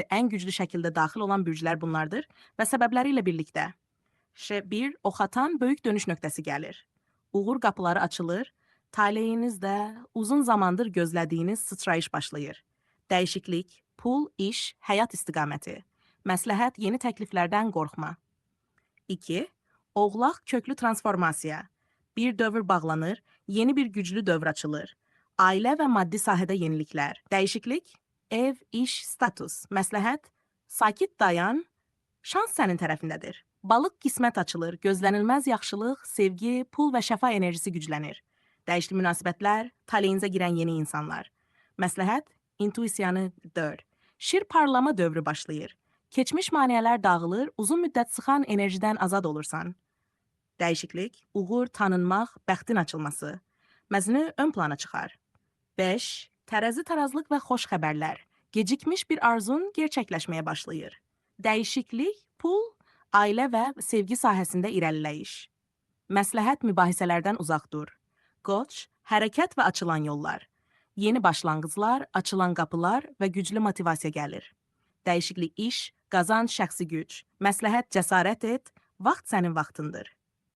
en güclü şekilde dahil olan bürclər bunlardır və səbəbləri ilə birlikdə. 1. Oxatan böyük dönüş nöqtəsi gəlir. Uğur qapıları açılır, taleyinizdə uzun zamandır gözlədiyiniz sıçrayış başlayır. Dəyişiklik, pul, iş, həyat istiqaməti. Məsləhət, yeni təkliflərdən qorxma. 2. Oğlaq köklü transformasiya. Bir dövr bağlanır, yeni bir güclü dövr açılır. Ailə və maddi sahədə yeniliklər. Dəyişiklik, ev, iş, status. Məsləhət, sakit dayan, şans sənin tərəfindədir. Balıq qismət açılır, gözlənilməz yaxşılıq, sevgi, pul və şəfa enerjisi güclənir. Dəyişli münasibətlər, taleyinizə girən yeni insanlar. Məsləhət, intuisiyanı dör. Şir parlama dövrü başlayır. Keçmiş maneələr dağılır, uzun müddət sıxan enerjidən azad olursan. Dəyişiklik, uğur, tanınmaq, bəxtin açılması. Məzini ön plana çıxar. 5. Tərəzi tarazlıq və xoş xəbərlər. Gecikmiş bir arzun gerçəkləşməyə başlayır. Dəyişiklik, pul, ailə və sevgi sahəsində irəliləyiş. Məsləhət, mübahisələrdən uzaq dur. Qoç, hərəkət və açılan yollar. Yeni başlanğıclar, açılan qapılar və güclü motivasiya gəlir. Dəyişiklik, iş, qazanc, şəxsi güc. Məsləhət, cəsarət et, vaxt sənin vaxtındır.